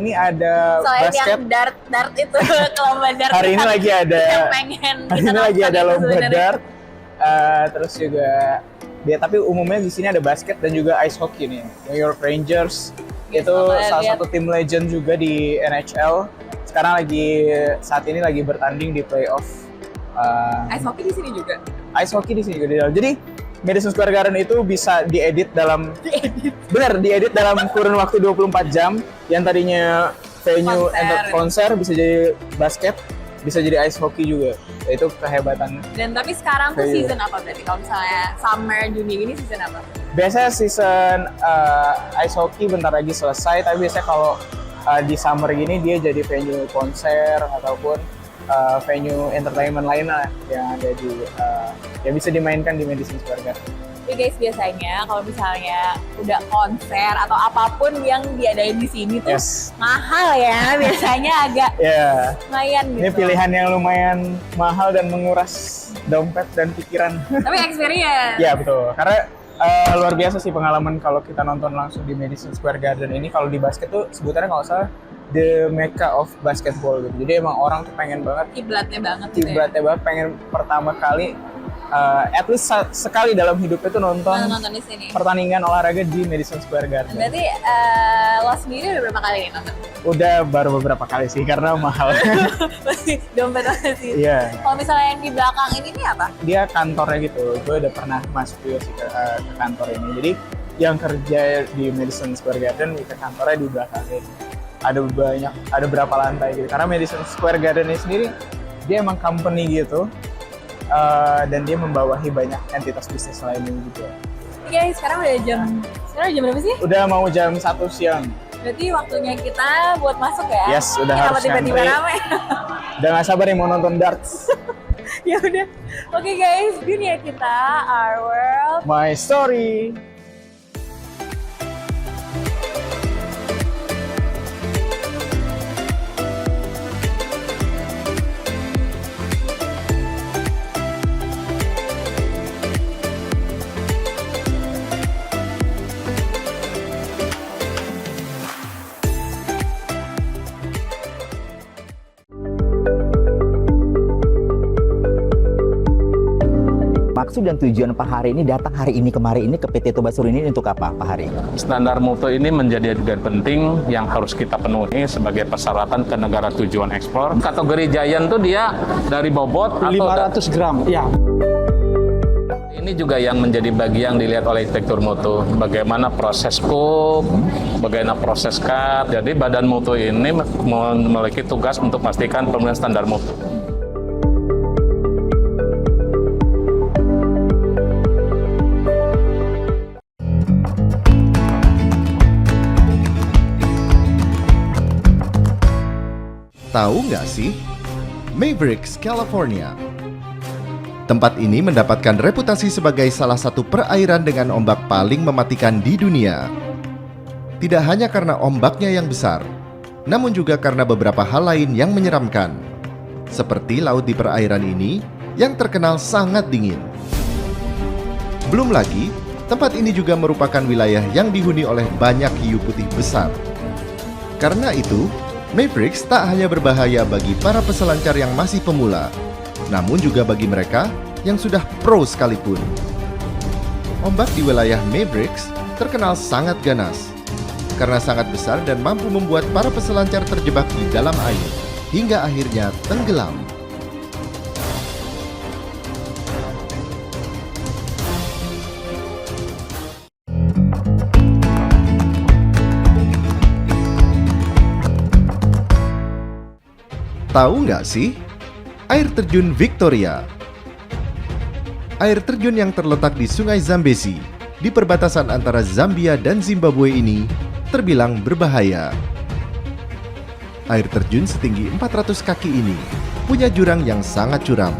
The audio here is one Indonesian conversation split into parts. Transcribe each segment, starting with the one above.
ini ada Selain basket. yang dart itu, lomba dart. Hari ini lagi ada. Yang pengen Hari kita ini lagi nonton ada itu lomba sebenarnya. dart. Terus juga dia, tapi umumnya di sini ada basket dan juga ice hockey nih. New York Rangers itu salah satu tim legend juga di NHL. Sekarang saat ini lagi bertanding di playoff. Ice hockey di sini juga. Ice hockey di sini juga di dalam. Jadi Madison Square Garden itu bisa diedit dalam kurun waktu 24 jam. Yang tadinya venue konser bisa jadi basket, bisa jadi ice hockey juga. Itu kehebatan. Dan tapi sekarang tuh Iya. season apa berarti? Kalau misalnya summer Juni ini season apa? Biasanya season ice hockey bentar lagi selesai, tapi biasanya kalau di summer gini dia jadi venue konser ataupun venue entertainment lainnya yang ada di yang bisa dimainkan di Madison Square Garden. Jadi guys, biasanya kalau misalnya udah konser atau apapun yang diadain di sini tuh mahal ya, biasanya agak lumayan gitu. Ini pilihan yang lumayan mahal dan menguras dompet dan pikiran. Tapi experience. Ya betul, karena luar biasa sih pengalaman kalau kita nonton langsung di Madison Square Garden ini. Kalau di basket tuh sebutannya kalau salah the Mecca of basketball gitu. Jadi emang orang tuh pengen banget, Kiblatnya banget gitu ya. kiblatnya banget, pengen pertama kali at least sekali dalam hidupnya tuh nonton di sini. pertandingan olahraga di Madison Square Garden. Berarti lo sendiri udah berapa kali nih nonton? Udah baru beberapa kali sih karena mahal. Masih dompet sih. Iya. Kalau misalnya yang di belakang ini nih apa? Dia kantornya gitu. Gue udah pernah masuk juga sih ke kantor ini. Jadi yang kerja di Madison Square Garden ke kantornya di belakang ini. Ada berapa lantai gitu. Karena Madison Square Garden ini sendiri dia emang company gitu. Dan dia membawahi banyak entitas bisnis lainnya juga. Oke, sekarang jam berapa sih? Udah mau jam 1 siang. Berarti waktunya kita buat masuk ya? Yes, udah Kenapa harus tiba-tiba ngantri. rame? Udah gak sabar nih mau nonton darts. Ya udah. Oke guys, dunia kita, our world. My story. Maksud dan tujuan Pak Hari ini datang hari ini kemarin ini ke PT Toba Surya ini untuk apa Pak Hari? Standar mutu ini menjadi adegan penting yang harus kita penuhi sebagai persyaratan ke negara tujuan ekspor. Kategori Giant tuh dia dari bobot 500 gram. Ya. Ini juga yang menjadi bagian dilihat oleh inspektur mutu. Bagaimana proses scoop, bagaimana proses cut. Jadi badan mutu ini memiliki tugas untuk memastikan pemenuhan standar mutu. Tahu nggak sih? Mavericks, California. Tempat ini mendapatkan reputasi sebagai salah satu perairan dengan ombak paling mematikan di dunia. Tidak hanya karena ombaknya yang besar, namun juga karena beberapa hal lain yang menyeramkan. Seperti laut di perairan ini yang terkenal sangat dingin. Belum lagi, tempat ini juga merupakan wilayah yang dihuni oleh banyak hiu putih besar. Karena itu, Mavericks tak hanya berbahaya bagi para peselancar yang masih pemula, namun juga bagi mereka yang sudah pro sekalipun. Ombak di wilayah Mavericks terkenal sangat ganas, karena sangat besar dan mampu membuat para peselancar terjebak di dalam air, hingga akhirnya tenggelam. Tahu nggak sih? Air terjun Victoria. Air terjun yang terletak di Sungai Zambezi, di perbatasan antara Zambia dan Zimbabwe ini, terbilang berbahaya. Air terjun setinggi 400 kaki ini punya jurang yang sangat curam.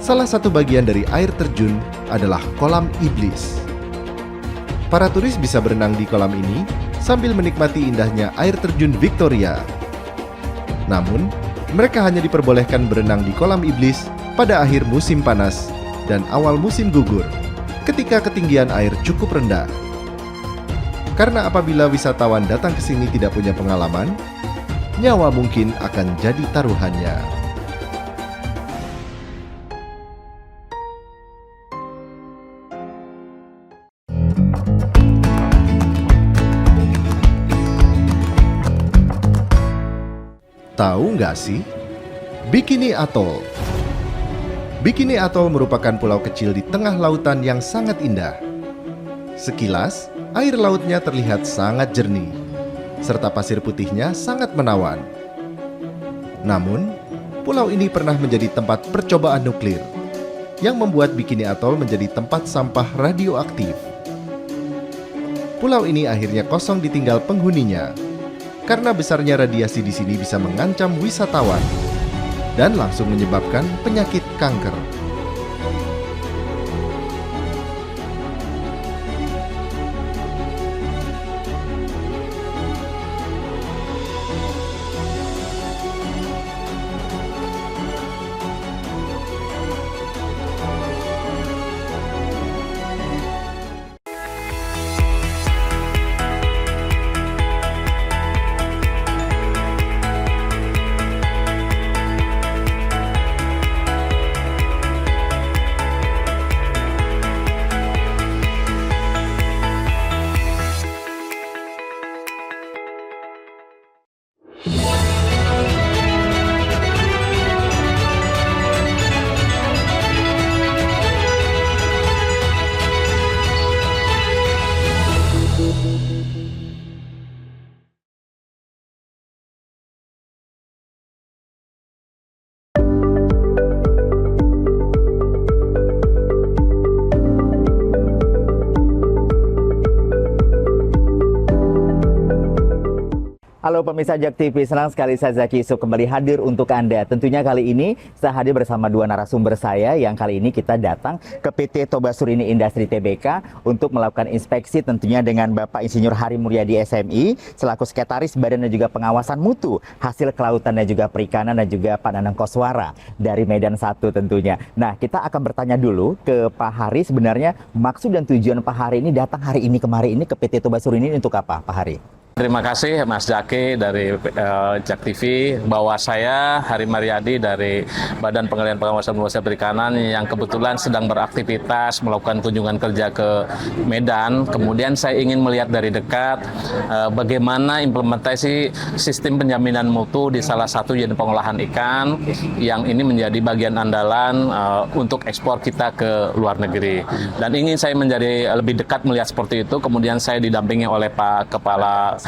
Salah satu bagian dari air terjun adalah kolam iblis. Para turis bisa berenang di kolam ini sambil menikmati indahnya air terjun Victoria. Namun, mereka hanya diperbolehkan berenang di kolam iblis pada akhir musim panas dan awal musim gugur, ketika ketinggian air cukup rendah. Karena apabila wisatawan datang ke sini tidak punya pengalaman, nyawa mungkin akan jadi taruhannya. Tahu nggak sih? Bikini Atoll. Bikini Atoll merupakan pulau kecil di tengah lautan yang sangat indah. Sekilas, air lautnya terlihat sangat jernih, serta pasir putihnya sangat menawan. Namun, pulau ini pernah menjadi tempat percobaan nuklir, yang membuat Bikini Atoll menjadi tempat sampah radioaktif. Pulau ini akhirnya kosong ditinggal penghuninya, karena besarnya radiasi di sini bisa mengancam wisatawan dan langsung menyebabkan penyakit kanker. Halo pemirsa Jak TV, senang sekali saya Zaki Yusuf kembali hadir untuk Anda. Tentunya kali ini saya hadir bersama dua narasumber saya yang kali ini kita datang ke PT Toba Surini Industri Tbk untuk melakukan inspeksi tentunya dengan Bapak Insinyur Hari Muryadi SMI selaku Sekretaris Badan dan juga Pengawasan Mutu Hasil Kelautan dan juga Perikanan dan juga Pak Nanang Koswara dari Medan 1 tentunya. Nah, kita akan bertanya dulu ke Pak Hari sebenarnya maksud dan tujuan Pak Hari ini datang hari ini kemarin ini ke PT Toba Surini untuk apa Pak Hari? Terima kasih Mas Zaki dari Jak TV, bahwa saya Hari Muryadi dari Badan Pengendalian Pengawasan Perikanan yang kebetulan sedang beraktivitas melakukan kunjungan kerja ke Medan. Kemudian saya ingin melihat dari dekat bagaimana implementasi sistem penjaminan mutu di salah satu unit pengolahan ikan yang ini menjadi bagian andalan untuk ekspor kita ke luar negeri. Dan ingin saya menjadi lebih dekat melihat seperti itu. Kemudian saya didampingi oleh Pak Kepala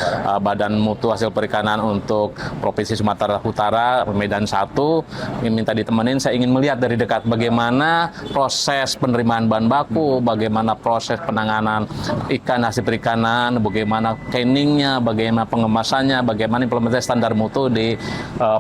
Badan Mutu Hasil Perikanan untuk Provinsi Sumatera Utara, Medan 1, minta ditemenin. Saya ingin melihat dari dekat bagaimana proses penerimaan bahan baku, bagaimana proses penanganan ikan hasil perikanan, bagaimana canningnya, bagaimana pengemasannya, bagaimana implementasi standar mutu di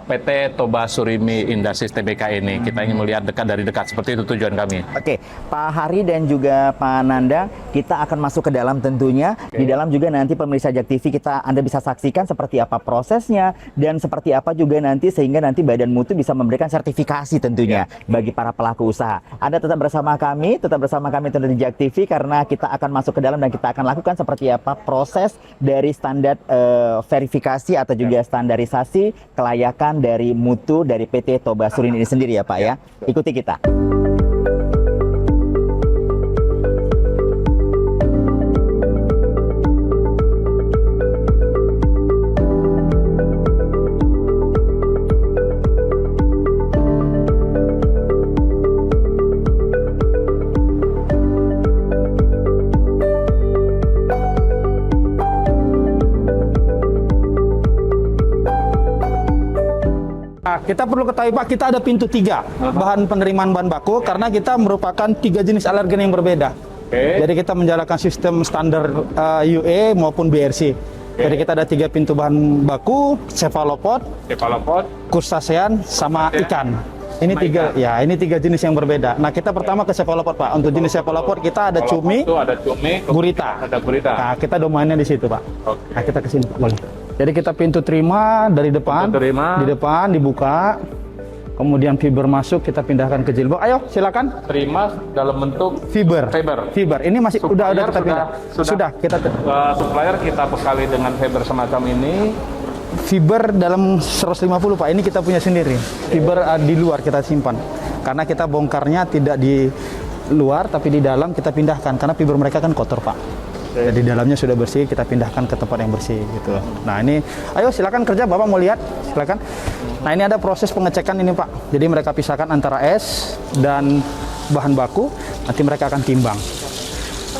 PT Toba Surini Industri Tbk ini. Kita ingin melihat dari dekat, seperti itu tujuan kami. Oke, Pak Hari dan juga Pak Nanda, kita akan masuk ke dalam tentunya. Di dalam juga nanti pemirsa Jak TV Anda bisa saksikan seperti apa prosesnya dan seperti apa juga nanti sehingga nanti Badan Mutu bisa memberikan sertifikasi tentunya bagi para pelaku usaha. Anda tetap bersama kami tentu di Jak TV karena kita akan masuk ke dalam dan kita akan lakukan seperti apa proses dari standar verifikasi atau juga standarisasi kelayakan dari mutu dari PT Toba Surini ini sendiri ya Pak ya. Ikuti kita. Kita perlu ketahui Pak, kita ada pintu 3 bahan penerimaan bahan baku karena kita merupakan 3 jenis alergen yang berbeda. Jadi kita menjalankan sistem standar UE maupun BRC. Jadi kita ada 3 pintu bahan baku, cephalopod, crustacean, sama ikan. Ini 3 jenis yang berbeda. Nah, kita pertama ke cephalopod Pak. Untuk jenis cephalopod kita ada cumi, gurita. Nah, kita domainnya di situ Pak. Nah, kita ke sini Pak, boleh. Jadi kita pintu terima dari depan, di depan dibuka. kemudian fiber masuk, kita pindahkan ke jilbab. Ayo, silakan. Terima dalam bentuk Fiber. fiber. Ini masih udah kita pindah. Sudah kita supplier kita bekali dengan fiber semacam ini. fiber dalam 150 Pak. Ini kita punya sendiri. Fiber di luar kita simpan. Karena kita bongkarnya tidak di luar tapi di dalam kita pindahkan karena fiber mereka kan kotor Pak. Jadi dalamnya sudah bersih, kita pindahkan ke tempat yang bersih gitu. Nah ini, ayo silakan kerja, Bapak mau lihat, silakan. Nah ini ada proses pengecekan ini Pak. Jadi mereka pisahkan antara es dan bahan baku, nanti mereka akan timbang.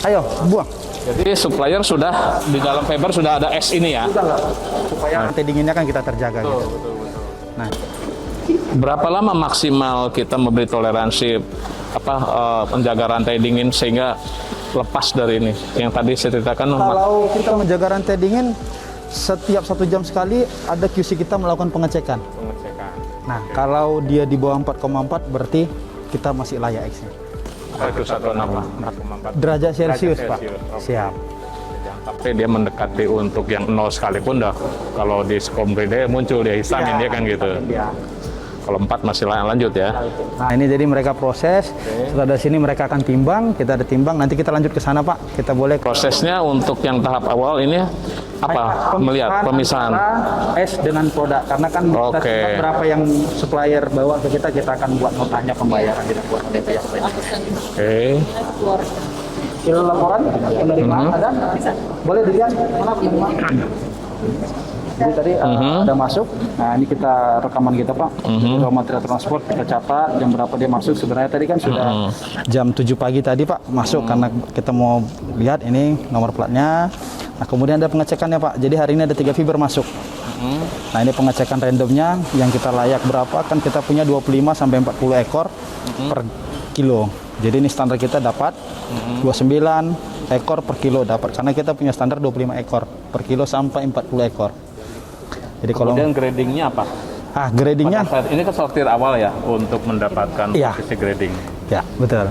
Ayo, buang. Jadi supplier sudah di dalam fiber sudah ada es ini ya. Supaya rantai dinginnya kan kita terjaga gitu. Nah, berapa lama maksimal kita memberi toleransi penjaga rantai dingin sehingga lepas dari ini? Yang tadi saya ceritakan. Kalau kita menjaga rantai dingin, setiap 1 jam sekali ada QC kita melakukan pengecekan. Nah, kalau dia di bawah 4,4 berarti kita masih layak X-nya. Itu 1,4 derajat Celcius Pak. Siap. Tapi dia mendekati untuk yang 0 sekalipun dah. Kalau di skombre dia muncul dia hisamin dia kan gitu. Ya. Kalau 4 masih lanjut ya. Nah ini jadi mereka proses. Setelah dari sini mereka akan timbang. Kita ada timbang. Nanti kita lanjut ke sana Pak. Kita boleh. Prosesnya untuk yang tahap awal ini apa? Melihat pemisahan es dengan produk. Karena kan kita timbang berapa yang supplier bawa ke kita akan buat notanya pembayaran kita buat DP yang lain. Oke. Kilo laporan penerimaan ada? Boleh dilihat mana penerimaan? Jadi tadi ada masuk. Nah ini kita rekaman kita Pak. Raw material transport kita catat jam berapa dia masuk. Sebenarnya tadi kan sudah jam 7 pagi tadi Pak masuk karena kita mau lihat ini nomor platnya. Nah kemudian ada pengecekannya Pak. Jadi hari ini ada 3 fiber masuk. Nah ini pengecekan randomnya yang kita layak berapa kan kita punya 25 sampai 40 ekor per kilo. Jadi ini standar kita dapat 29 ekor per kilo dapat karena kita punya standar 25 ekor per kilo sampai 40 ekor. Jadi kemudian gradingnya apa? Gradingnya ini kan sortir awal ya untuk mendapatkan posisi grading. Ya betul.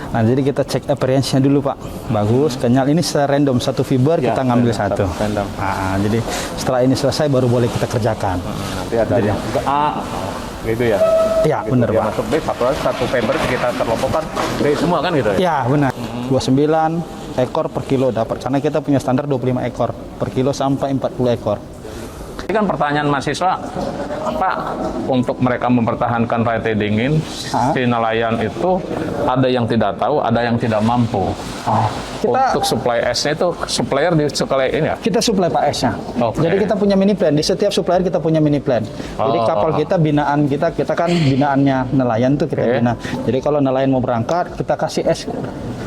Nah jadi kita cek appearance-nya dulu Pak. Bagus, kenyal. Ini secara random satu fiber kita ngambil satu. Jadi setelah ini selesai baru boleh kita kerjakan. Nanti ada yang A gitu ya? Iya gitu, benar Pak. Masuk B satu fiber kita terlompokkan B semua kan gitu ya? Iya benar. 29 ekor per kilo dapat karena kita punya standar 25 ekor per kilo sampai 40 ekor. Ini kan pertanyaan mahasiswa, Pak, untuk mereka mempertahankan rantai dingin, si nelayan itu ada yang tidak tahu, ada yang tidak mampu. Untuk supply esnya itu supplier di supply ini ya? Kita supply Pak esnya. Jadi kita punya mini plan. Di setiap supplier kita punya mini plan. Jadi kapal kita binaan kita kan binaannya nelayan tuh kita bina. Jadi kalau nelayan mau berangkat, kita kasih es,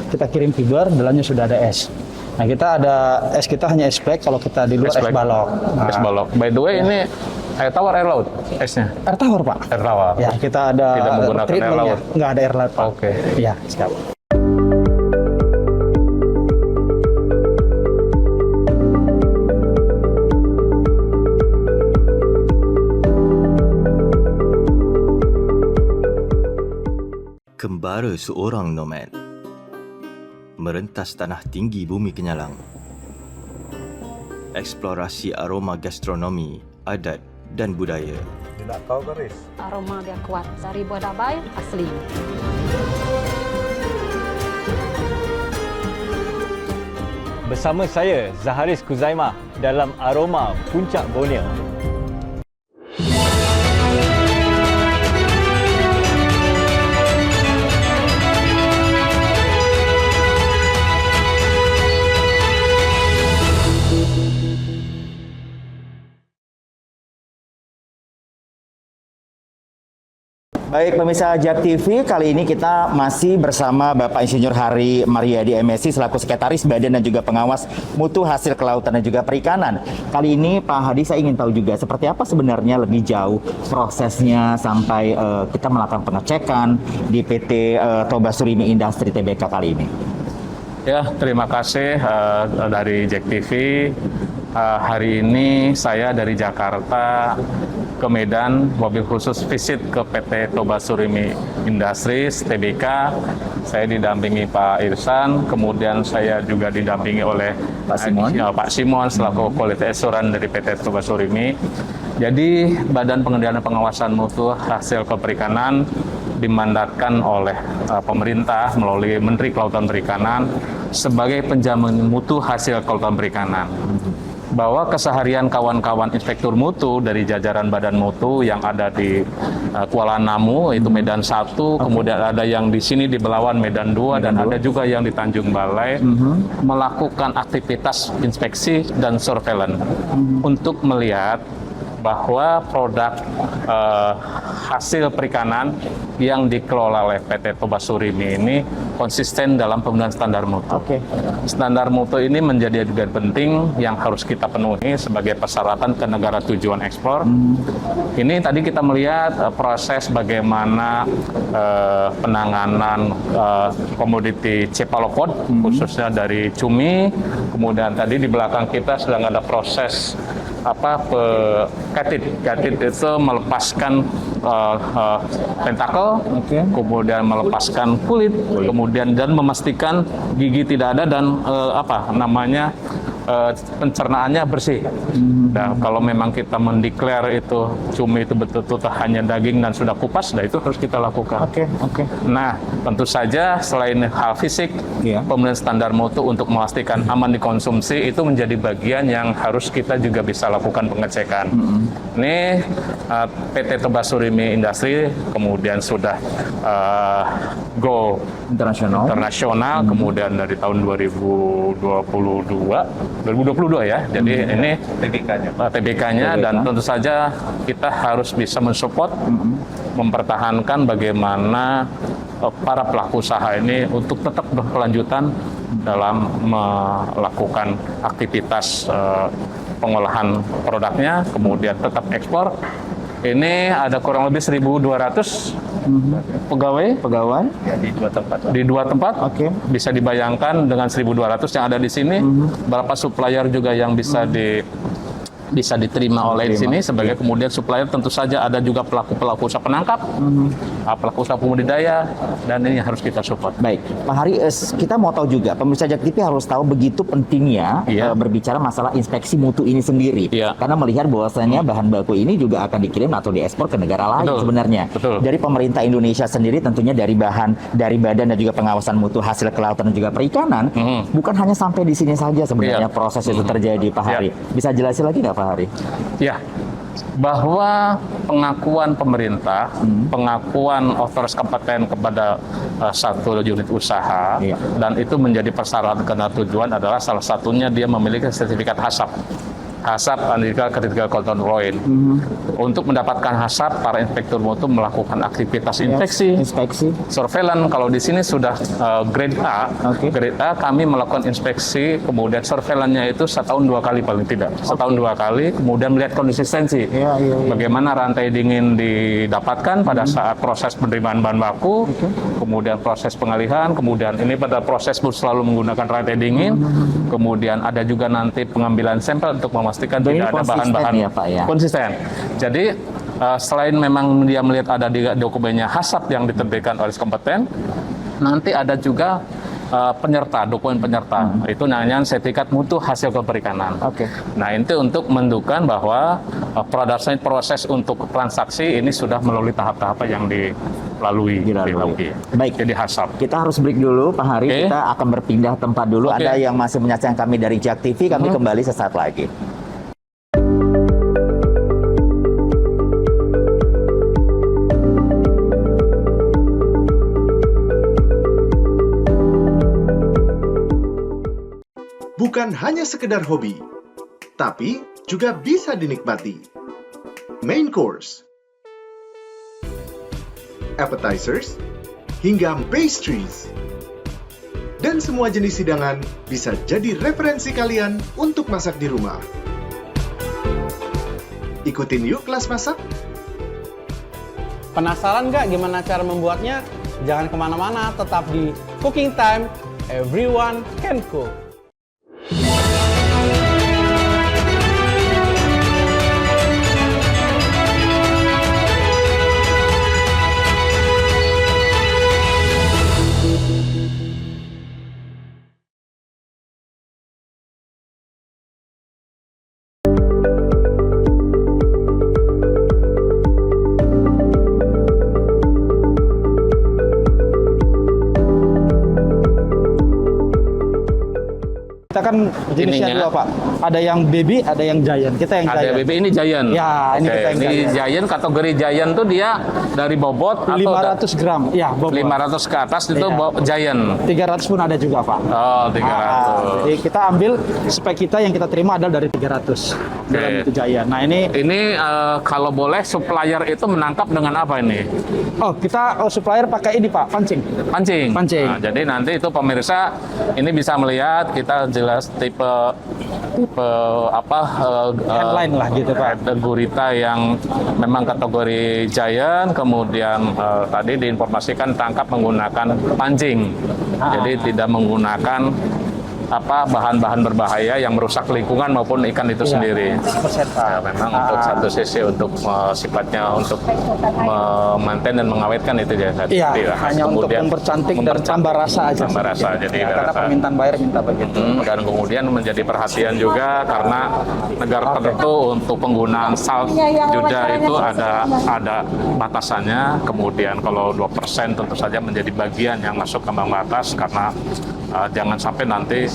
kita kirim fiber, dalamnya sudah ada es. Nah kita ada es kita hanya es pack, kalau kita di luar es balok. Es balok. By the way ini air tawar air laut esnya? Air tawar Pak. Air tawar. Ya kita ada. Tidak menggunakan air laut. Nggak ada air laut Pak. Oke. Iya siap. Kembara seorang nomad merentas tanah tinggi bumi Kenyalang. Eksplorasi aroma gastronomi, adat dan budaya. Tidak tahu garis. Aroma dia kuat dari buah dabai asli. Bersama saya Zaharis Kuzaimah dalam Aroma Puncak Borneo. Baik pemirsa JAK TV, kali ini kita masih bersama Bapak Insinyur Hari Mariadi MSc selaku Sekretaris Badan dan juga Pengawas Mutu Hasil Kelautan dan juga Perikanan. Kali ini Pak Hadi saya ingin tahu juga seperti apa sebenarnya lebih jauh prosesnya sampai kita melakukan pengecekan di PT Toba Surimi Industri TBK kali ini. Ya, terima kasih dari JAK TV. Hari ini saya dari Jakarta ke Medan, mobil khusus visit ke PT Toba Surimi Industries Tbk. Saya didampingi Pak Irsan, kemudian saya juga didampingi oleh Pak Simon selaku Quality Assurance dari PT Toba Surimi. Jadi Badan Pengendalian Pengawasan Mutu Hasil Perikanan dimandatkan oleh pemerintah melalui Menteri Kelautan Perikanan sebagai penjamin mutu hasil kelautan perikanan. Bahwa keseharian kawan-kawan inspektur mutu dari jajaran badan mutu yang ada di Kuala Namu, itu Medan 1, kemudian ada yang di sini di Belawan Medan 2, dan ada juga yang di Tanjung Balai, melakukan aktivitas inspeksi dan surveillance untuk melihat bahwa produk hasil perikanan yang dikelola oleh PT Toba Surimi ini konsisten dalam pemenuhan standar mutu. Standar mutu ini menjadi juga penting yang harus kita penuhi sebagai persyaratan ke negara tujuan ekspor. Ini tadi kita melihat proses bagaimana penanganan komoditi cephalopod, khususnya dari cumi. Kemudian tadi di belakang kita sedang ada proses katit itu melepaskan tentakel, kemudian melepaskan kulit, kemudian dan memastikan gigi tidak ada dan pencernaannya bersih. Dan kalau memang kita mendeklar itu cumi itu betul-betul hanya daging dan sudah kupas, nah itu harus kita lakukan. Nah, tentu saja selain hal fisik, pemenuhan standar mutu untuk memastikan aman dikonsumsi itu menjadi bagian yang harus kita juga bisa lakukan pengecekan. Ini PT Toba Surimi Industri kemudian sudah go internasional, kemudian dari tahun 2022 ya. Jadi ini TBK-nya dan tentu saja kita harus bisa mensupport, mempertahankan bagaimana para pelaku usaha ini untuk tetap berkelanjutan dalam melakukan aktivitas pengolahan produknya, kemudian tetap ekspor. Ini ada kurang lebih 1.200 pegawai di dua tempat. Bisa dibayangkan dengan 1.200 yang ada di sini, berapa supplier juga yang bisa diterima oleh di sini sebagai kemudian supplier. Tentu saja ada juga pelaku usaha penangkap, pelaku usaha pembudidaya, dan ini harus kita support. Baik, Pak Hari, kita mau tahu juga, pemirsa Jak TV harus tahu begitu pentingnya berbicara masalah inspeksi mutu ini sendiri, karena melihat bahwasanya bahan baku ini juga akan dikirim atau diekspor ke negara lain sebenarnya. Dari pemerintah Indonesia sendiri tentunya dari badan dan juga pengawasan mutu hasil kelautan dan juga perikanan, bukan hanya sampai di sini saja sebenarnya proses itu terjadi, Pak Hari. Bisa jelasin lagi nggak, Pak Hari? Ya, bahwa pengakuan pemerintah, pengakuan otoritas kompeten kepada satu unit usaha, dan itu menjadi persyaratan karena tujuan adalah salah satunya dia memiliki sertifikat HACCP. HACCP Amerika Critical Control Line. Untuk mendapatkan HACCP, para inspektur mutu melakukan aktivitas inspeksi, surveillance. Kalau di sini sudah grade A, grade A kami melakukan inspeksi, kemudian surveillance-nya itu setahun 2 kali paling tidak, setahun 2 kali, kemudian melihat konsistensi, bagaimana rantai dingin didapatkan pada saat proses penerimaan bahan baku, kemudian proses pengalihan, kemudian ini pada proses selalu menggunakan rantai dingin, kemudian ada juga nanti pengambilan sampel untuk memastikan tidak ada bahan-bahan konsisten. Jadi selain memang dia melihat ada di dokumennya HACCP yang diterbitkan oleh kompeten, nanti ada juga dokumen penyerta. Itu namanya sertifikat mutu hasil perikanan. Nah, itu untuk menentukan bahwa proses untuk transaksi ini sudah melalui tahap-tahap yang dilalui. Baik, jadi HACCP. Kita harus break dulu, Pak Hari. Kita akan berpindah tempat dulu. Ada yang masih menyaksikan kami dari Jak TV, kami kembali sesaat lagi. Bukan hanya sekedar hobi, tapi juga bisa dinikmati. Main course, appetizers, hingga pastries. Dan semua jenis hidangan bisa jadi referensi kalian untuk masak di rumah. Ikutin yuk kelas masak. Penasaran nggak gimana cara membuatnya? Jangan kemana-mana, tetap di Cooking Time, everyone can cook. jenisnya ininya. dua Pak. Ada yang baby, ada yang giant. Kita yang Ada giant. BB ini Giant. Ya, ini kita yang ini giant. Giant, kategori Giant tuh dia dari bobot atau 500 gram. Ya, bobot. 500 ke atas itu Iya. Giant. 300 pun ada juga Pak. Oh, 300. Jadi kita ambil spek kita yang kita terima adalah dari 300 dalam itu giant. Nah ini Kalau boleh supplier itu menangkap dengan apa ini? kita supplier pakai ini Pak, pancing. Pancing. Pancing. Nah, jadi nanti itu pemirsa ini bisa melihat kita jelas tipe Headline lah gitu Pak. Ada gurita yang memang kategori giant, kemudian tadi diinformasikan tangkap menggunakan pancing. Jadi tidak menggunakan bahan-bahan berbahaya yang merusak lingkungan maupun ikan itu sendiri. Ya, memang untuk satu sisi untuk sifatnya untuk memaintain dan mengawetkan itu ya. Iya, hanya untuk mempercantik dan tambah rasa aja. Tambah rasa, jadi karena rasa. permintaan buyer minta begitu. Dan kemudian menjadi perhatian juga karena negara tertentu untuk penggunaan salt juga itu ada batasannya. Kemudian kalau 2% tentu saja menjadi bagian yang masuk ke ambang batas karena jangan sampai nanti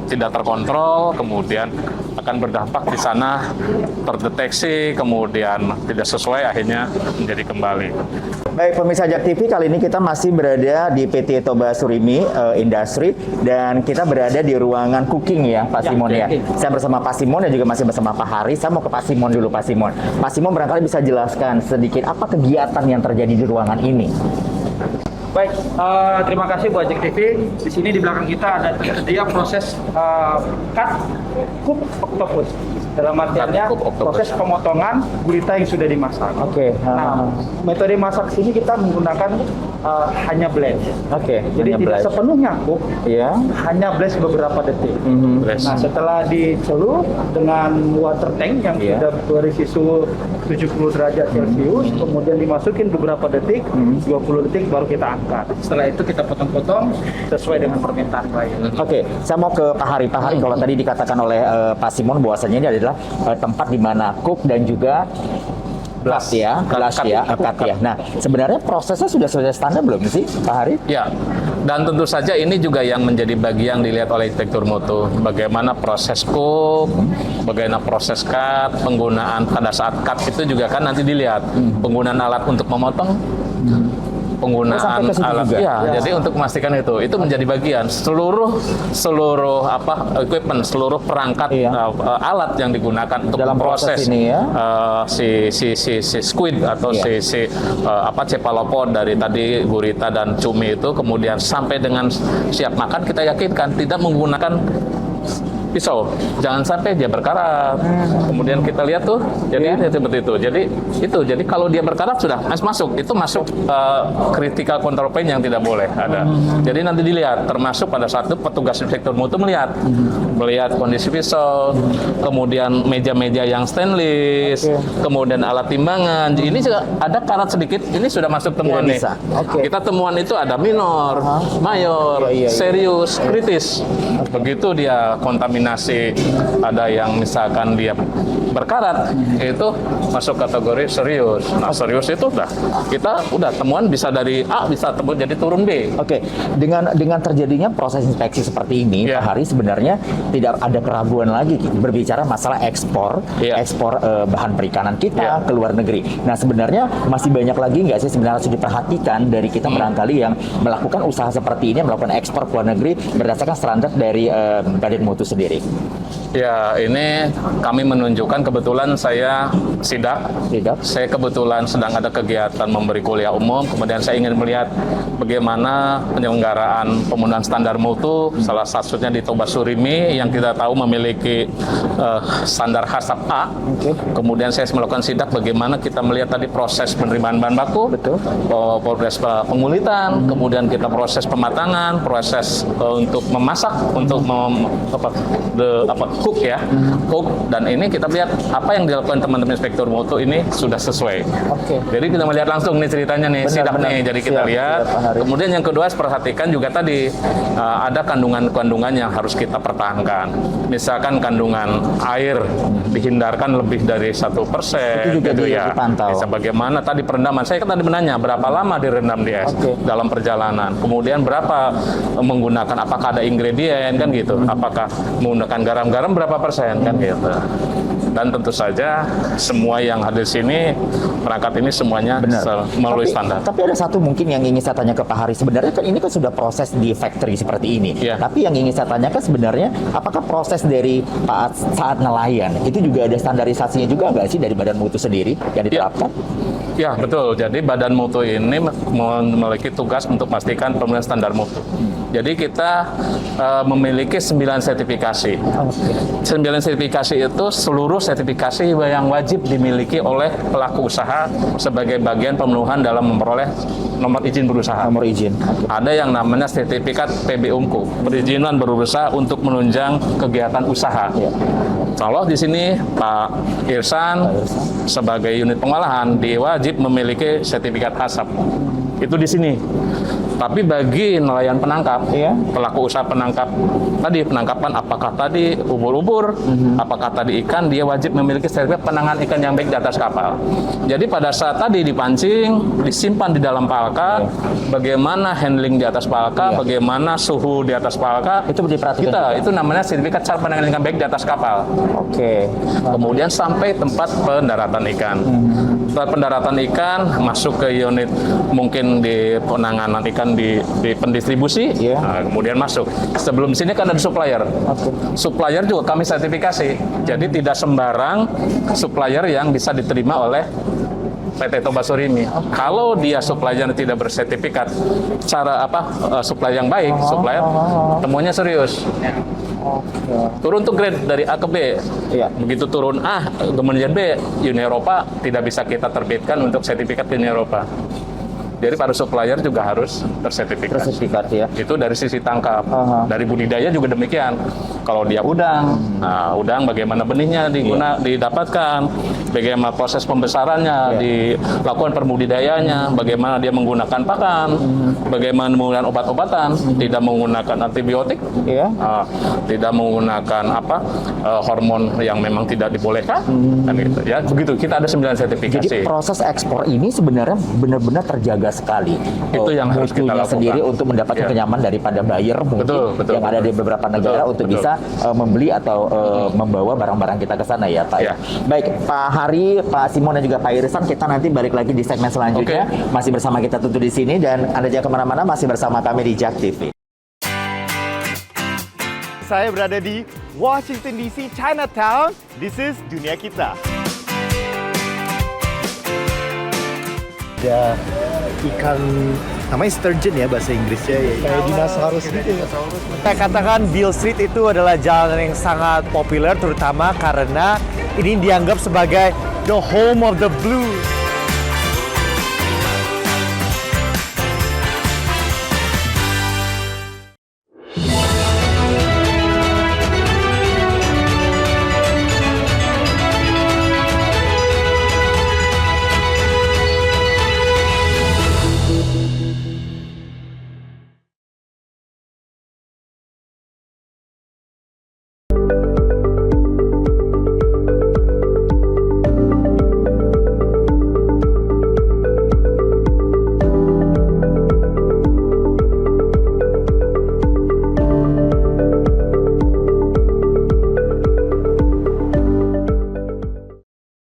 tidak terkontrol, kemudian akan berdampak di sana terdeteksi, kemudian tidak sesuai, akhirnya menjadi kembali. Baik pemirsa Jak TV, kali ini kita masih berada di PT Toba Surimi Industri dan kita berada di ruangan cooking ya Pak Simon ya. Saya bersama Pak Simon dan juga masih bersama Pak Hari. Saya mau ke Pak Simon dulu Pak Simon. Pak Simon barangkali bisa jelaskan sedikit apa kegiatan yang terjadi di ruangan ini. Baik, terima kasih buat Jak TV. Di sini di belakang kita ada tersedia proses cut cook octopus. Dalam artiannya proses pemotongan gurita yang sudah dimasak. Oke. Nah, metode masak sini kita menggunakan hanya blend. Oke. Jadi tidak sepenuhnya cook. Iya. Hanya blend beberapa detik. Blast. Nah, setelah dicelup dengan water tank yang sudah berisi suhu 70 derajat Celcius, kemudian dimasukin beberapa detik, 20 detik baru kita angkat. Setelah itu kita potong-potong sesuai dengan permintaan klien. Oke, saya mau ke Pak Hari. Pak Hari, kalau tadi dikatakan oleh Pak Simon bahwasanya ini adalah tempat di mana cook dan juga blast ya, cut ya. Nah, sebenarnya prosesnya sudah standar belum sih, Pak Hari? Ya, dan tentu saja ini juga yang menjadi bagian dilihat oleh Inspektur Mutu. Bagaimana proses cook, bagaimana proses cut, penggunaan pada saat cut itu juga kan nanti dilihat. Penggunaan alat untuk memotong, penggunaan alat jadi untuk memastikan itu menjadi bagian seluruh equipment, seluruh perangkat alat yang digunakan untuk dalam proses ini ya. Si squid atau cephalopod dari tadi gurita dan cumi itu kemudian sampai dengan siap makan, kita yakinkan tidak menggunakan pisau, jangan sampai dia berkarat. Kemudian kita lihat tuh, jadi seperti itu. Jadi kalau dia berkarat sudah masuk critical control point yang tidak boleh ada. Jadi nanti dilihat, termasuk pada saat itu petugas Inspektur Mutu melihat kondisi pisau, kemudian meja-meja yang stainless, kemudian alat timbangan. Ini juga ada karat sedikit. Ini sudah masuk temuan nih. Kita temuan itu ada minor, mayor, serius, kritis. Begitu dia kontaminasi, ada yang misalkan dia berkarat, itu masuk kategori serius. Nah, serius itu kita temuan bisa dari A bisa jadi turun B. Oke, dengan terjadinya proses inspeksi seperti ini, Pak Hari, sebenarnya tidak ada keraguan lagi berbicara masalah ekspor bahan perikanan kita ke luar negeri. Nah, sebenarnya masih banyak lagi nggak sih sebenarnya harus diperhatikan dari kita barangkali yang melakukan usaha seperti ini, melakukan ekspor ke luar negeri berdasarkan standar dari Badan Mutu sendiri? Ya, ini kami menunjukkan, kebetulan saya sidak. Saya kebetulan sedang ada kegiatan memberi kuliah umum, kemudian saya ingin melihat bagaimana penyelenggaraan pemenuhan standar mutu, salah satunya di Toba Surimi yang kita tahu memiliki standar HACCP A. Kemudian saya melakukan sidak bagaimana kita melihat tadi proses penerimaan bahan baku, proses pengulitan, kemudian kita proses pematangan, proses untuk memasak, untuk cook, dan ini kita lihat melihat apa yang dilakukan teman-teman inspektur mutu ini sudah sesuai. Jadi kita melihat langsung nih ceritanya nih, sidak nih. Jadi kita lihat. Kemudian yang kedua perhatikan juga tadi ada kandungan-kandungan yang harus kita pertahankan. Misalkan kandungan air dihindarkan lebih dari 1%. Itu juga gitu ya. dipantau. Bisa bagaimana tadi perendaman. Saya kan tadi menanya berapa lama direndam di es dalam perjalanan. Kemudian berapa menggunakan, apakah ada ingredient kan gitu. Apakah menggunakan garam-garam berapa persen kan gitu. Dan tentu saja semua yang hadir sini perangkat ini semuanya melalui standar. Tapi ada satu mungkin yang ingin saya tanya ke Pak Hari. Sebenarnya kan ini kan sudah proses di factory seperti ini. Tapi yang ingin saya tanyakan sebenarnya apakah proses dari saat nelayan itu juga ada standarisasinya juga nggak sih dari Badan Mutu sendiri yang diterapkan? Ya betul. Jadi Badan Mutu ini memiliki tugas untuk memastikan pemenuhan standar mutu. Jadi kita memiliki 9 sertifikasi. 9 sertifikasi itu seluruh sertifikasi yang wajib dimiliki oleh pelaku usaha sebagai bagian pemenuhan dalam memperoleh nomor izin berusaha. Nomor izin. Ada yang namanya sertifikat PBUMKU, perizinan berusaha untuk menunjang kegiatan usaha. Kalau di sini Pak Irsan sebagai unit pengolahan dia wajib memiliki sertifikat ASAP. Itu di sini. Tapi bagi nelayan penangkap, pelaku usaha penangkap tadi penangkapan apakah tadi ubur-ubur, apakah tadi ikan, dia wajib memiliki sertifikat penanganan ikan yang baik di atas kapal. Jadi pada saat tadi dipancing, disimpan di dalam palka, bagaimana handling di atas palka, bagaimana suhu di atas palka, itu diperhatikan. Itu namanya sertifikat cara penanganan ikan baik di atas kapal. Kemudian sampai tempat pendaratan ikan. Setelah pendaratan ikan masuk ke unit mungkin di penanganan ikan di pendistribusi, nah, kemudian masuk. Sebelum sini kan ada supplier. Supplier juga kami sertifikasi. Jadi tidak sembarang supplier yang bisa diterima oleh PT Toba Surimi. Kalau dia supplier tidak bersertifikat, cara supplier yang baik, supplier temuannya serius. Turun tuh grade dari A ke B. Begitu turun A, kemudian B, Uni Eropa tidak bisa kita terbitkan untuk sertifikat Uni Eropa. Jadi para supplier juga harus tersertifikat. Itu dari sisi tangkap. Dari budidaya juga demikian. Kalau dia udang, udang bagaimana benihnya didapatkan, bagaimana proses pembesarannya, dilakukan perbudidayanya, bagaimana dia menggunakan pakan, bagaimana menggunakan obat-obatan, tidak menggunakan antibiotik, tidak menggunakan hormon yang memang tidak dibolehkan, dan gitu ya. Begitu kita ada 9 sertifikasi. Jadi proses ekspor ini sebenarnya benar-benar terjaga sekali. Itu yang harus kita lakukan sendiri untuk mendapatkan kenyamanan daripada buyer mungkin yang ada di beberapa negara untuk bisa membeli atau membawa barang-barang kita ke sana ya Pak. Baik Pak Hari, Pak Simon dan juga Pak Irsan, kita nanti balik lagi di segmen selanjutnya. Masih bersama kita tentu di sini dan Anda jangan kemana-mana, masih bersama kami di JAK TV. Saya berada di Washington DC, Chinatown. This is Dunia Kita. Ada ikan namanya sturgeon ya bahasa Inggrisnya ya. Kayak dinosaurus gitu ya. Saya katakan Beale Street itu adalah jalan yang sangat populer terutama karena ini dianggap sebagai the home of the blues.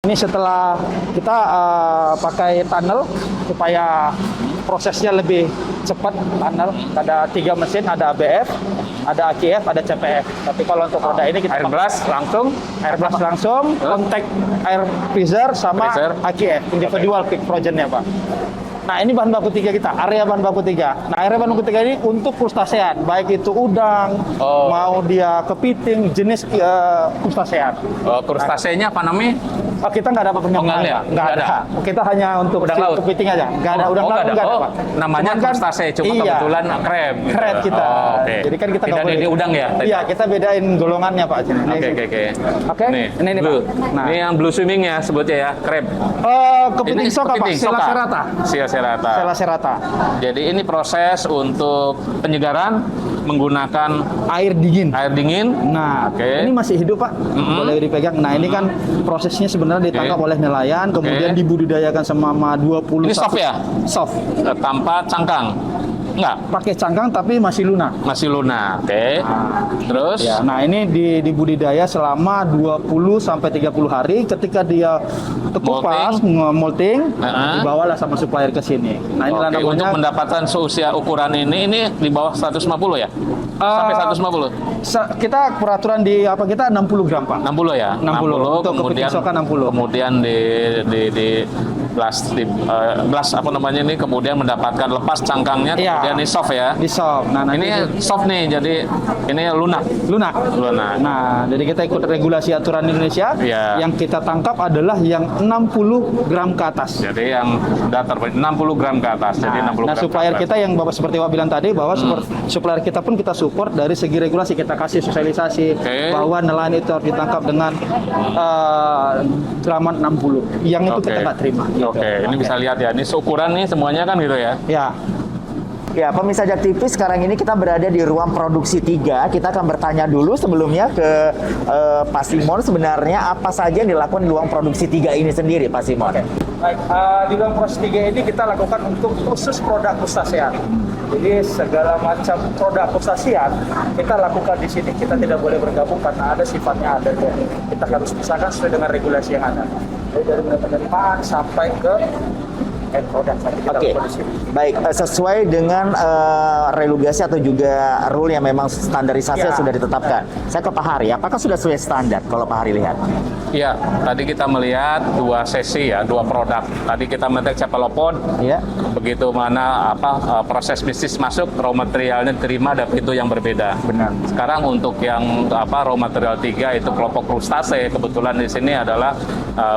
Ini setelah kita pakai tunnel supaya prosesnya lebih cepat tunnel. Ada 3 mesin, ada ABF, ada AKF, ada CPF. Tapi kalau untuk roda ini kita airbrush langsung, contact air freezer sama AKF, individual quick frozen-nya Pak. Nah ini bahan baku 3 kita, area bahan baku 3. Nah area bahan baku 3 ini untuk krustasean, baik itu udang, mau dia kepiting, jenis krustasean. Krustasenya apa namanya? Oh, kita nggak dapat penyampaian. Nggak ada. Kita hanya untuk kepiting aja. Nggak ada udang laut, nggak ada, Pak. Namanya crustacea, cuma kebetulan crab. Crab kita. Jadi kan kita tidak ada di udang ya? Iya, kita bedain golongannya, Pak. Oke. Ini blue. Pak. Nah, ini yang blue swimming ya sebutnya ya, crab. Kepiting soka, Pak. Selacerata. Selacerata. Jadi ini proses untuk penyegaran menggunakan air dingin. Nah, ini masih hidup, Pak. Boleh dipegang. Nah, ini kan prosesnya sebenarnya ditangkap oleh nelayan, kemudian dibudidayakan selama 21. Ini soft ya? Soft. Tanpa cangkang. Enggak, pakai cangkang tapi masih lunak. Oke. Terus? Ya, nah ini dibudidaya selama 20 sampai 30 hari. Ketika dia terkupas, molting, dibawalah sama supplier ke sini. Nah, ini namanya untuk mendapatkan seusia ukuran ini di bawah 150 ya? Sampai 150. Kita peraturan kita 60 gram, Pak. 60 ya? 60. Untuk kepiting soka 60. Kemudian di blast apa namanya ini, kemudian mendapatkan lepas cangkangnya, kemudian ini soft ya. Di soft. Nah, ini soft nih, jadi ini lunak. Nah, jadi kita ikut regulasi aturan Indonesia. Yang kita tangkap adalah yang 60 gram ke atas. Jadi yang datar 60 gram ke atas. Jadi 60 gram. Supplier kita yang Bapak seperti Bapak bilang tadi bahwa supplier kita pun kita support dari segi regulasi, kita kasih sosialisasi bahwa nelayan itu harus ditangkap dengan graman 60. Yang itu kita nggak terima. Ini bisa lihat ya, ini ukuran nih semuanya kan gitu ya. Ya, pemirsa Jak TV, sekarang ini kita berada di ruang produksi 3. Kita akan bertanya dulu sebelumnya ke Pak Simon, sebenarnya apa saja yang dilakukan di ruang produksi 3 ini sendiri, Pak Simon? Baik, di ruang produksi 3 ini kita lakukan untuk khusus produk krustacean. Jadi segala macam produk krustacean kita lakukan di sini. Kita tidak boleh bergabung karena ada sifatnya ada. Kita harus pisahkan sesuai dengan regulasi yang ada. Jadi dari penerimaan sampai ke produk baik, sesuai dengan regulasi atau juga rule yang memang standarisasi yang sudah ditetapkan. Saya ke Pak Hari, apakah sudah sesuai standar kalau Pak Hari lihat? Iya, tadi kita melihat 2 sesi ya, 2 produk. Tadi kita melihat cephalopod, begitu mana proses bisnis masuk, raw materialnya diterima ada pintu yang berbeda. Benar. Sekarang untuk yang raw material 3 itu kelompok krustase, kebetulan di sini adalah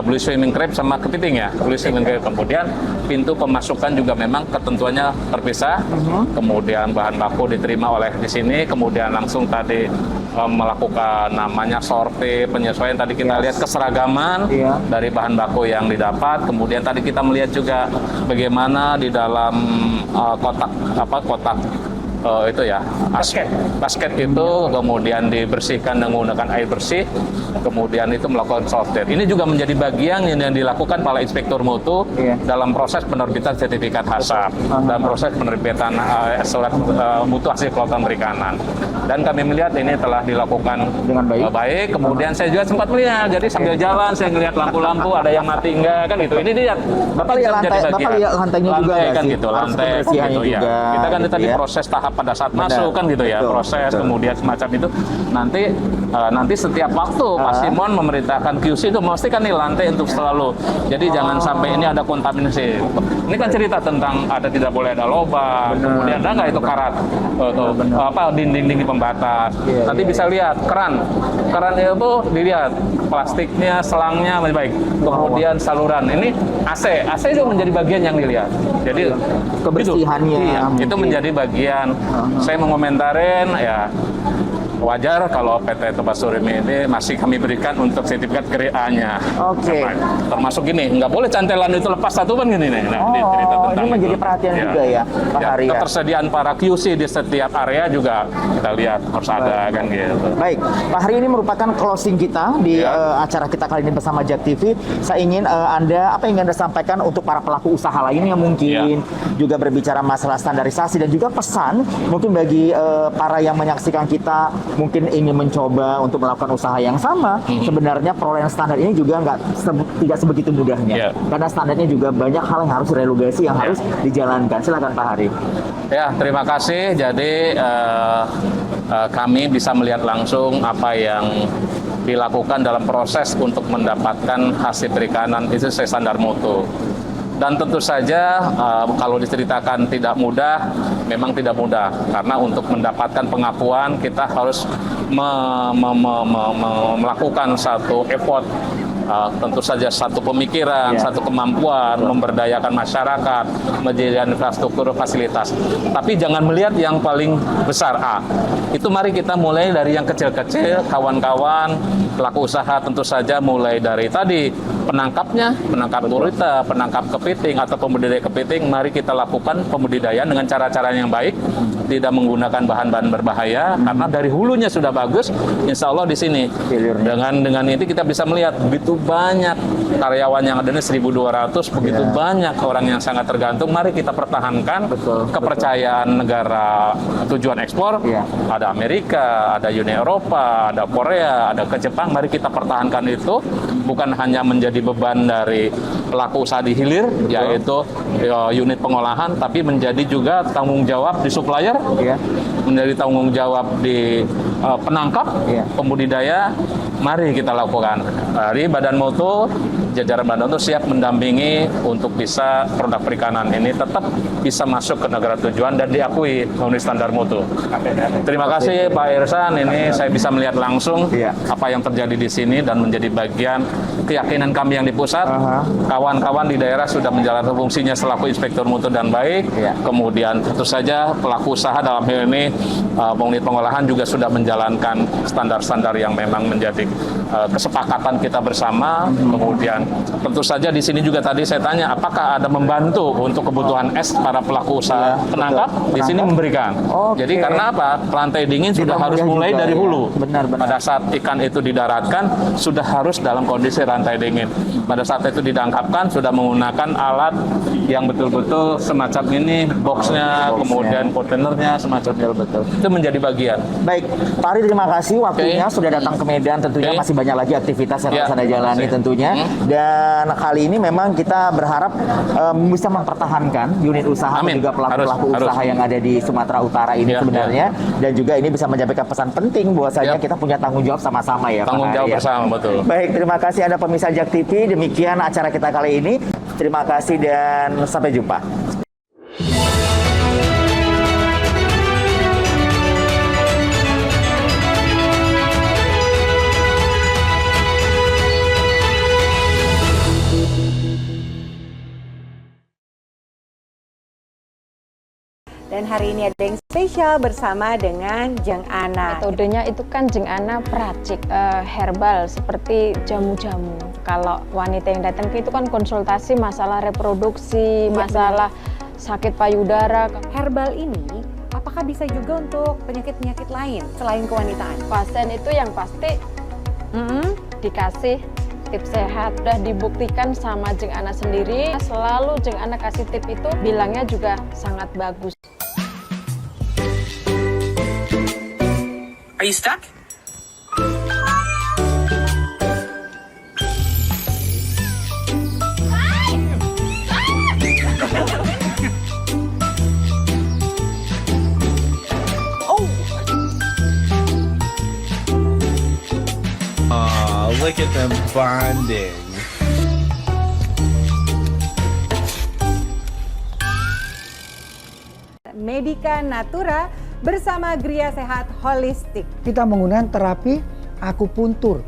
blue swimming crab sama kepiting ya, blue swimming crab. Kemudian pintu pemasukan juga memang ketentuannya terpisah. Kemudian bahan baku diterima oleh di sini, kemudian langsung tadi melakukan namanya sortir, penyesuaian. Tadi kita lihat keseragaman dari bahan baku yang didapat. Kemudian tadi kita melihat juga bagaimana di dalam kotak itu ya, basket itu kemudian dibersihkan menggunakan air bersih, kemudian itu melakukan sortir. Ini juga menjadi bagian yang dilakukan oleh inspektur mutu dalam proses penerbitan sertifikat HACCP dan proses penerbitan surat mutu hasil kelautan perikanan. Dan kami melihat ini telah dilakukan dengan baik. Kemudian saya juga sempat melihat, jadi sambil jalan saya melihat lampu-lampu ada yang mati enggak kan gitu. Ini dia. Bapak lihat lantainya juga kan gitu, lantai gitu ya. Kita kan tadi proses tahap pada saat masuk kan gitu ya, proses kemudian semacam itu. Nanti setiap waktu Pak Simon memerintahkan QC itu memastikan nih lantai untuk selalu. Jadi jangan sampai ini ada kontaminasi. Ini kan cerita tentang tidak boleh ada lobang, kemudian ada nggak itu karat atau dinding pembatas. Nanti bisa lihat keran itu dilihat plastiknya, selangnya masih baik. Kemudian saluran ini AC itu menjadi bagian yang dilihat. Jadi kebersihannya itu menjadi bagian. Saya mengomentarin ya, wajar kalau PT Tobas Surimi ini masih kami berikan untuk sertifikat grade A-nya. Termasuk gini, nggak boleh cantelan itu lepas satu kan gini nih. Nah, ini menjadi perhatian juga ya, Pak Hari. Ketersediaan para QC di setiap area juga kita lihat harus ada kan gitu. Baik, Pak Hari, ini merupakan closing kita di acara kita kali ini bersama Jak TV. Saya ingin apa yang Anda sampaikan untuk para pelaku usaha lainnya mungkin juga berbicara masalah standarisasi dan juga pesan mungkin bagi para yang menyaksikan kita mungkin ingin mencoba untuk melakukan usaha yang sama. Sebenarnya perolehan standar ini juga tidak sebegitu mudahnya, karena standarnya juga banyak hal yang harus diregulasi, yang harus dijalankan. Silakan Pak Hari. Ya, terima kasih. Jadi kami bisa melihat langsung apa yang dilakukan dalam proses untuk mendapatkan hasil perikanan itu sesuai standar mutu. Dan tentu saja kalau diceritakan tidak mudah, memang tidak mudah. Karena untuk mendapatkan pengakuan kita harus melakukan satu effort tentu saja satu pemikiran, satu kemampuan, memberdayakan masyarakat, menyediakan infrastruktur fasilitas. Tapi jangan melihat yang paling besar A. Itu mari kita mulai dari yang kecil-kecil, kawan-kawan, pelaku usaha tentu saja mulai dari tadi penangkapnya, penangkap gurita, penangkap kepiting atau pembudidaya kepiting, mari kita lakukan pembudidayaan dengan cara-cara yang baik, tidak menggunakan bahan-bahan berbahaya, karena dari hulunya sudah bagus, insya Allah di sini. Dengan ini kita bisa melihat begitu banyak karyawan yang ada ini 1.200, begitu banyak orang yang sangat tergantung. Mari kita pertahankan kepercayaan negara tujuan ekspor. Ada Amerika, ada Uni Eropa, ada Korea, ada ke Jepang. Mari kita pertahankan itu, bukan hanya menjadi beban dari pelaku usaha di hilir, yaitu unit pengolahan, tapi menjadi juga tanggung jawab di supplier, menjadi tanggung jawab di penangkap, pembudidaya. Mari kita lakukan. Dari Badan Mutu, jajaran Badan Mutu siap mendampingi untuk bisa produk perikanan ini tetap bisa masuk ke negara tujuan dan diakui memenuhi standar mutu. Terima kasih Pak Irsan, ini saya bisa melihat langsung apa yang terjadi di sini dan menjadi bagian keyakinan kami yang di pusat. Kawan-kawan di daerah sudah menjalankan fungsinya selaku inspektur mutu dan baik. Kemudian tentu saja pelaku usaha dalam hal ini unit pengolahan juga sudah menjalankan standar-standar yang memang menjadi kesepakatan kita bersama. Kemudian tentu saja di sini juga tadi saya tanya apakah ada membantu untuk kebutuhan es para pelaku usaha penangkap. Di sini memberikan. Jadi karena apa? Rantai dingin sudah harus mulai dari hulu. Pada saat ikan itu didaratkan sudah harus dalam kondisi rantai dingin. Pada saat itu didangkapkan sudah menggunakan alat yang betul-betul semacam ini, boxnya, kemudian kontainernya semacam itu menjadi bagian. Baik, Pak Ari, terima kasih waktunya sudah datang ke Medan. Tentunya masih banyak lagi aktivitas yang harus Anda jalani tentunya. Dan kali ini memang kita berharap bisa mempertahankan unit usaha dan juga pelaku-pelaku usaha yang ada di Sumatera Utara ini sebenarnya. Dan juga ini bisa menyampaikan pesan penting bahwasanya kita punya tanggung jawab sama-sama ya. Tanggung jawab bersama, betul. Baik, terima kasih Anda pemirsa Jak TV. Demikian acara kita kali ini. Terima kasih dan sampai jumpa. Dan hari ini ada yang spesial bersama dengan Jeng Ana. Metodenya itu kan Jeng Ana peracik herbal seperti jamu-jamu. Kalau wanita yang datang itu kan konsultasi masalah reproduksi, masalah sakit payudara. Herbal ini apakah bisa juga untuk penyakit-penyakit lain selain kewanitaan? Pasien itu yang pasti dikasih tips sehat, sudah dibuktikan sama Jeng Ana sendiri. Selalu Jeng Ana kasih tip itu bilangnya juga sangat bagus. Are you stuck? Oh, look at them bonding. Medika Natura bersama Gria Sehat Holistik. Kita menggunakan terapi akupuntur,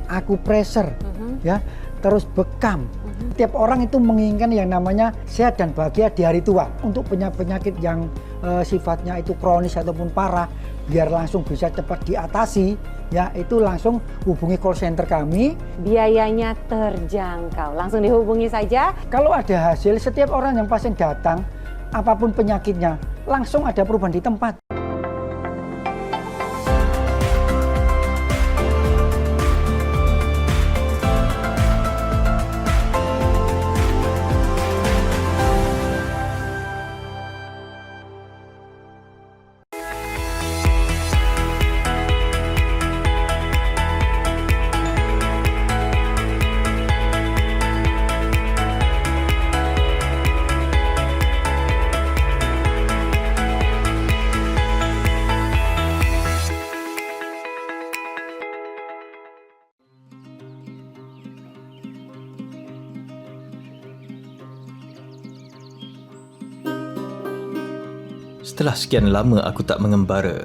akupressure, ya, terus bekam. Tiap orang itu menginginkan yang namanya sehat dan bahagia di hari tua. Untuk penyakit yang sifatnya itu kronis ataupun parah, biar langsung bisa cepat diatasi, ya itu langsung hubungi call center kami. Biayanya terjangkau, langsung dihubungi saja. Kalau ada hasil, setiap orang yang pasien datang, apapun penyakitnya, langsung ada perubahan di tempat. Setelah sekian lama aku tak mengembara,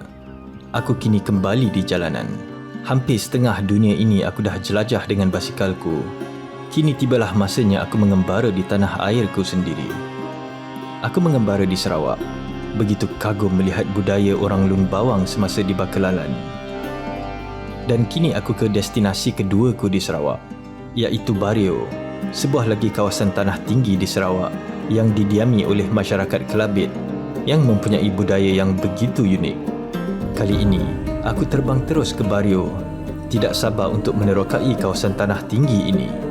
aku kini kembali di jalanan. Hampir setengah dunia ini aku dah jelajah dengan basikalku. Kini tibalah masanya aku mengembara di tanah airku sendiri. Aku mengembara di Sarawak. Begitu kagum melihat budaya orang Lun Bawang semasa di Bakalan. Dan kini aku ke destinasi keduaku di Sarawak, iaitu Bario, sebuah lagi kawasan tanah tinggi di Sarawak yang didiami oleh masyarakat Kelabit yang mempunyai budaya yang begitu unik. Kali ini, aku terbang terus ke Bario, tidak sabar untuk menerokai kawasan tanah tinggi ini.